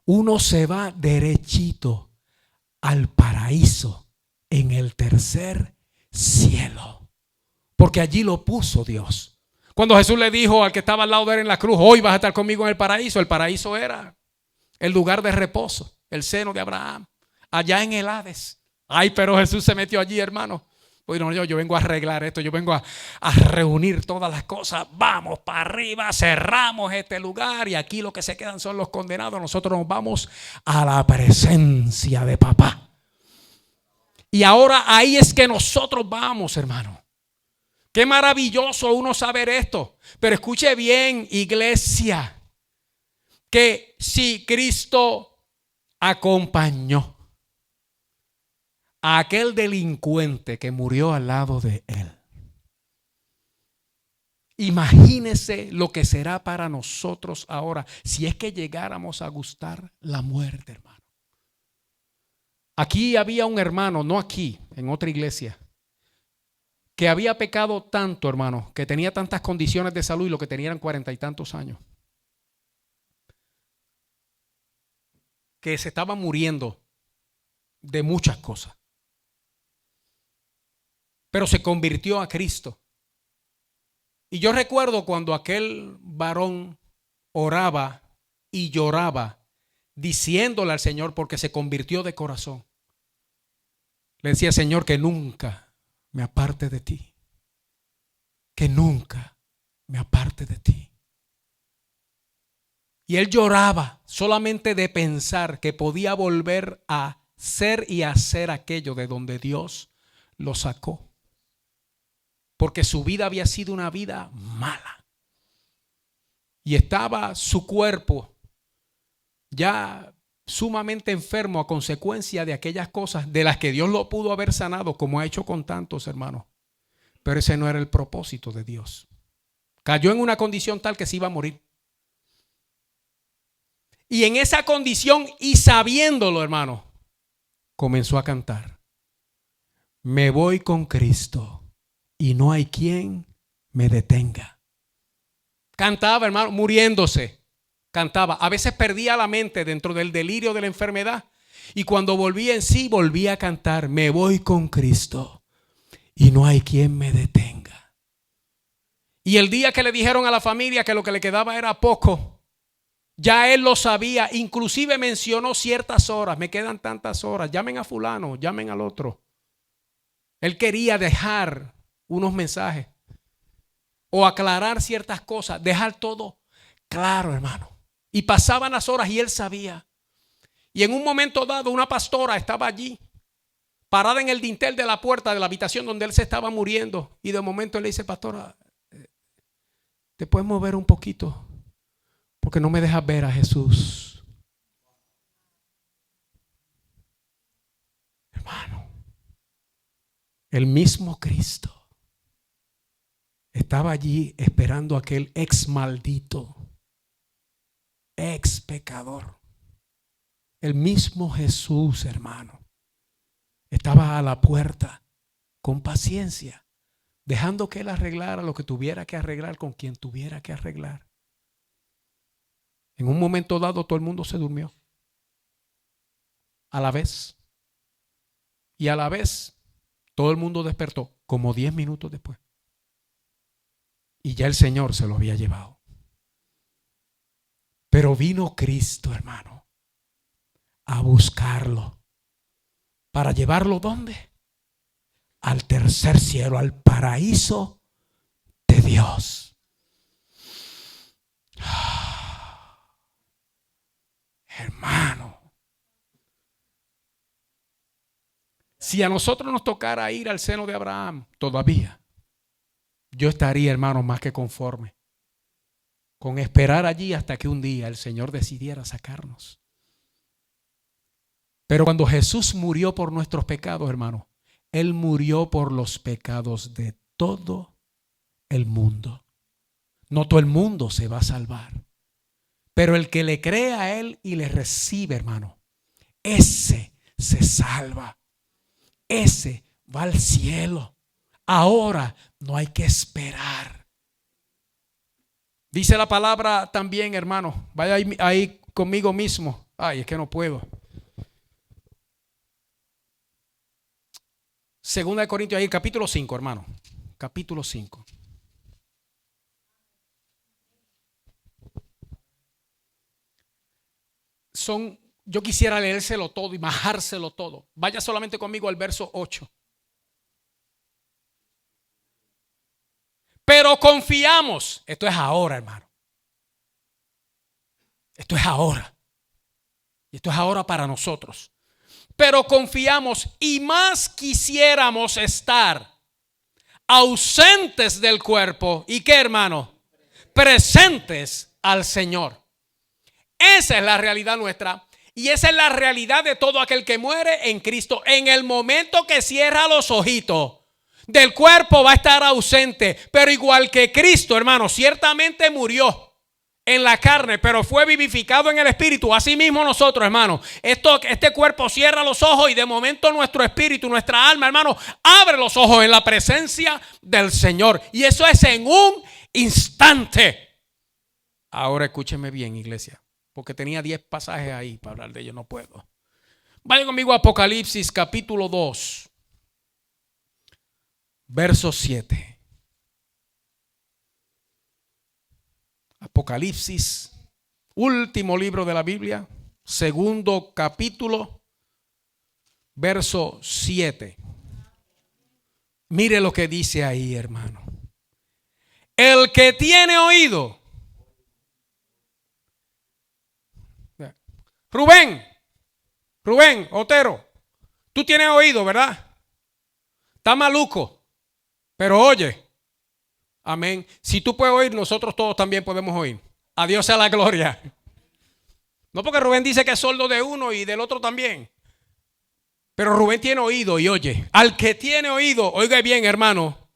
uno se va derechito al paraíso en el tercer cielo, porque allí lo puso Dios. Cuando Jesús le dijo al que estaba al lado de él en la cruz, hoy vas a estar conmigo en el paraíso era el lugar de reposo, el seno de Abraham, allá en el Hades. Ay, pero Jesús se metió allí, hermano. Bueno, yo vengo a arreglar esto, yo vengo a reunir todas las cosas. Vamos para arriba, cerramos este lugar y aquí lo que se quedan son los condenados. Nosotros nos vamos a la presencia de papá. Y ahora ahí es que nosotros vamos, hermano. Qué maravilloso uno saber esto. Pero escuche bien, iglesia, que si Cristo acompañó a aquel delincuente que murió al lado de él, imagínese lo que será para nosotros ahora si es que llegáramos a gustar la muerte, hermano. Aquí había un hermano, no aquí, en otra iglesia, que había pecado tanto, hermano, que tenía tantas condiciones de salud y lo que tenía eran 40 y tantos años, que se estaba muriendo de muchas cosas. Pero se convirtió a Cristo. Y yo recuerdo cuando aquel varón oraba y lloraba, diciéndole al Señor, porque se convirtió de corazón. Le decía, Señor, que nunca me aparte de ti. Que nunca me aparte de ti. Y él lloraba solamente de pensar que podía volver a ser y hacer aquello de donde Dios lo sacó. Porque su vida había sido una vida mala. Y estaba su cuerpo ya sumamente enfermo a consecuencia de aquellas cosas de las que Dios lo pudo haber sanado, como ha hecho con tantos hermanos. Pero ese no era el propósito de Dios. Cayó en una condición tal que se iba a morir. Y en esa condición y sabiéndolo, hermano, comenzó a cantar. Me voy con Cristo y no hay quien me detenga. Cantaba, hermano, muriéndose. Cantaba. A veces perdía la mente dentro del delirio de la enfermedad. Y cuando volvía en sí, volvía a cantar. Me voy con Cristo y no hay quien me detenga. Y el día que le dijeron a la familia que lo que le quedaba era poco, ya él lo sabía. Inclusive mencionó ciertas horas. Me quedan tantas horas. Llamen a fulano, llamen al otro. Él quería dejar unos mensajes o aclarar ciertas cosas, dejar todo claro, hermano. Y pasaban las horas y él sabía. Y en un momento dado una pastora estaba allí, parada en el dintel de la puerta de la habitación donde él se estaba muriendo. Y de momento él le dice, pastora, ¿te puedes mover un poquito? Porque no me dejas ver a Jesús. Hermano, el mismo Cristo estaba allí esperando a aquel ex maldito, ex pecador. El mismo Jesús, hermano, estaba a la puerta con paciencia, dejando que él arreglara lo que tuviera que arreglar con quien tuviera que arreglar. En un momento dado todo el mundo se durmió. A la vez. Y a la vez todo el mundo despertó como 10 minutos después. Y ya el Señor se lo había llevado. Pero vino Cristo, hermano, a buscarlo. ¿Para llevarlo dónde? Al tercer cielo, al paraíso de Dios. Hermano, Si a nosotros nos tocara ir al seno de Abraham, todavía, yo estaría, hermano, más que conforme con esperar allí hasta que un día el Señor decidiera sacarnos. Pero cuando Jesús murió por nuestros pecados, hermano, Él murió por los pecados de todo el mundo. No todo el mundo se va a salvar, pero el que le cree a Él y le recibe, hermano, ese se salva. Ese va al cielo. Ahora no hay que esperar. Dice la palabra también, hermano. Vaya ahí conmigo mismo. Ay, es que no puedo. Segunda de Corintios, ahí capítulo 5, hermano. Capítulo 5. Yo quisiera leérselo todo y bajárselo todo. Vaya solamente conmigo al verso 8. Pero confiamos. Esto es ahora, hermano. Esto es ahora. Y esto es ahora para nosotros. Pero confiamos y más quisiéramos estar ausentes del cuerpo. ¿Y qué, hermano? Presentes al Señor. Esa es la realidad nuestra. Y esa es la realidad de todo aquel que muere en Cristo. En el momento que cierra los ojitos, del cuerpo va a estar ausente. Pero igual que Cristo, hermano, ciertamente murió en la carne, pero fue vivificado en el espíritu. Así mismo nosotros, hermano, este cuerpo cierra los ojos y de momento nuestro espíritu, nuestra alma, hermano, abre los ojos en la presencia del Señor. Y eso es en un instante. Ahora escúcheme bien, iglesia, porque tenía 10 pasajes ahí para hablar de ellos, no puedo. Vayan conmigo a Apocalipsis capítulo 2, verso 7. Apocalipsis, último libro de la Biblia, segundo capítulo, verso 7. Mire lo que dice ahí, hermano. El que tiene oído. Rubén Otero, tú tienes oído, ¿verdad? Está maluco, pero oye. Amén. Si tú puedes oír, nosotros todos también podemos oír. A Dios sea la gloria. No porque Rubén dice que es sordo de uno y del otro también. Pero Rubén tiene oído y oye. Al que tiene oído, oiga bien, hermano.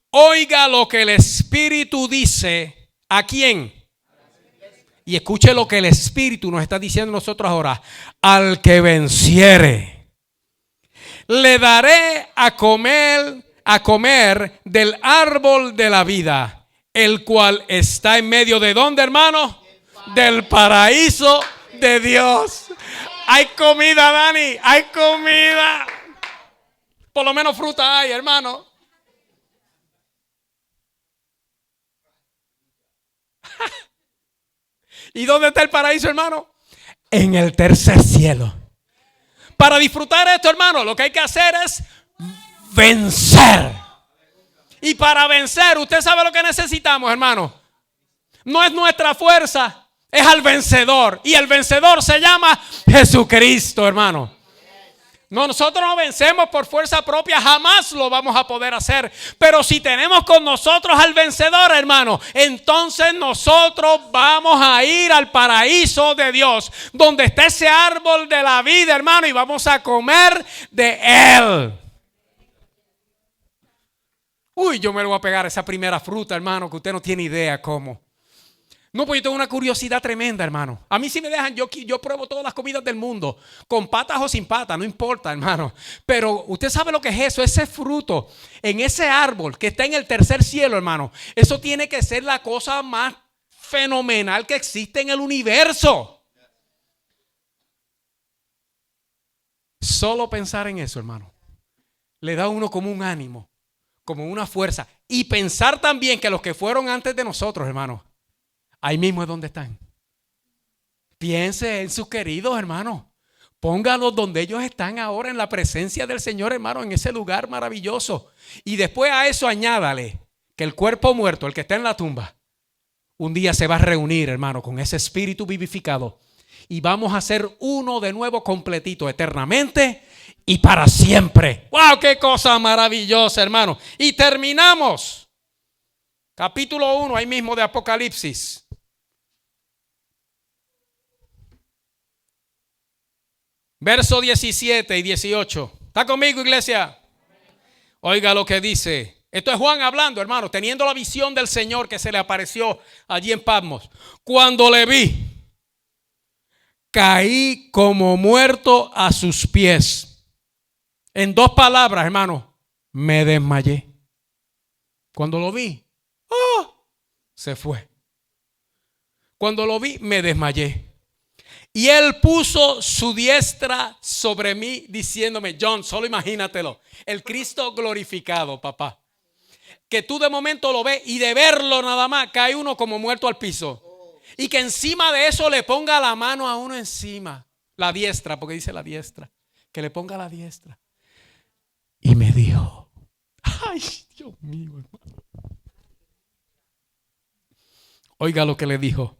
Oiga lo que el Espíritu dice. ¿A quién? Y escuche lo que el Espíritu nos está diciendo nosotros ahora. Al que venciere, le daré a comer del árbol de la vida, el cual está en medio de ¿dónde, hermano? Del paraíso de Dios. Hay comida, Dani, hay comida. Por lo menos fruta hay, hermano. ¿Y dónde está el paraíso, hermano? En el tercer cielo. Para disfrutar esto, hermano, lo que hay que hacer es vencer. Y para vencer, usted sabe lo que necesitamos, hermano. No es nuestra fuerza, es al vencedor. Y el vencedor se llama Jesucristo, hermano. No, nosotros no vencemos por fuerza propia, jamás lo vamos a poder hacer. Pero si tenemos con nosotros al vencedor, hermano, entonces nosotros vamos a ir al paraíso de Dios, donde está ese árbol de la vida, hermano, y vamos a comer de él. Uy, yo me lo voy a pegar a esa primera fruta, hermano, que usted no tiene idea cómo. No, pues yo tengo una curiosidad tremenda, hermano. A mí si me dejan, yo pruebo todas las comidas del mundo, con patas o sin patas, no importa, hermano. Pero usted sabe lo que es eso, ese fruto, en ese árbol que está en el tercer cielo, hermano. Eso tiene que ser la cosa más fenomenal que existe en el universo. Solo pensar en eso, hermano, le da a uno como un ánimo, como una fuerza. Y pensar también que los que fueron antes de nosotros, hermano, ahí mismo es donde están. Piense en sus queridos, hermano. Póngalos donde ellos están ahora, en la presencia del Señor, hermano, en ese lugar maravilloso. Y después a eso añádale que el cuerpo muerto, el que está en la tumba, un día se va a reunir, hermano, con ese espíritu vivificado. y vamos a ser uno de nuevo completito, eternamente y para siempre. ¡Wow! ¡Qué cosa maravillosa, hermano! Y terminamos. Capítulo 1, ahí mismo de Apocalipsis. Verso 17 y 18. ¿Está conmigo, iglesia? Oiga lo que dice. Esto es Juan hablando, hermano, teniendo la visión del Señor que se le apareció allí en Patmos. Cuando le vi, caí como muerto a sus pies. En 2 palabras, hermano, me desmayé. Cuando lo vi, se fue. Cuando lo vi, me desmayé. Y él puso su diestra sobre mí diciéndome, John, solo imagínatelo, el Cristo glorificado, papá. Que tú de momento lo ves y de verlo nada más cae uno como muerto al piso. Y que encima de eso le ponga la mano a uno encima. La diestra, porque dice la diestra. Que le ponga la diestra. Y me dijo, ay, Dios mío, hermano. Oiga lo que le dijo.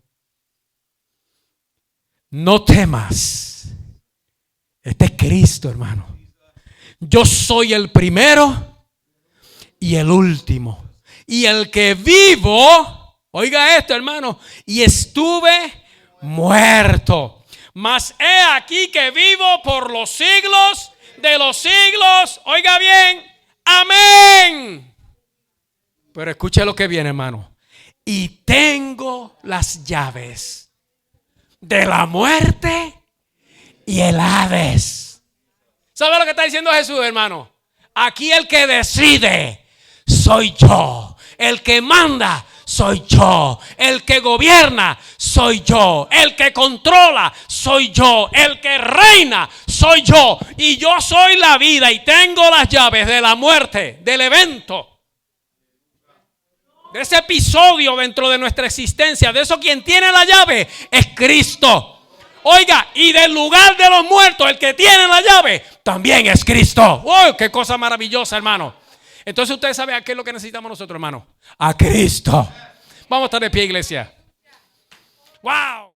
No temas. Este es Cristo, hermano. Yo soy el primero y el último. Y el que vivo, oiga esto, hermano, y estuve muerto. Mas he aquí que vivo por los siglos de los siglos. Oiga bien, amén. Pero escuche lo que viene, hermano. Y tengo las llaves de la muerte y el Hades. ¿Sabe lo que está diciendo Jesús, hermano? Aquí el que decide soy yo. El que manda soy yo. El que gobierna soy yo. El que controla soy yo. El que reina soy yo. Y yo soy la vida y tengo las llaves de la muerte, del evento, de ese episodio dentro de nuestra existencia. De eso quien tiene la llave es Cristo. Oiga, y del lugar de los muertos, el que tiene la llave también es Cristo. ¡Oh, qué cosa maravillosa, hermano! Entonces ustedes saben a qué es lo que necesitamos nosotros, hermano. A Cristo. Vamos a estar de pie, iglesia. ¡Wow!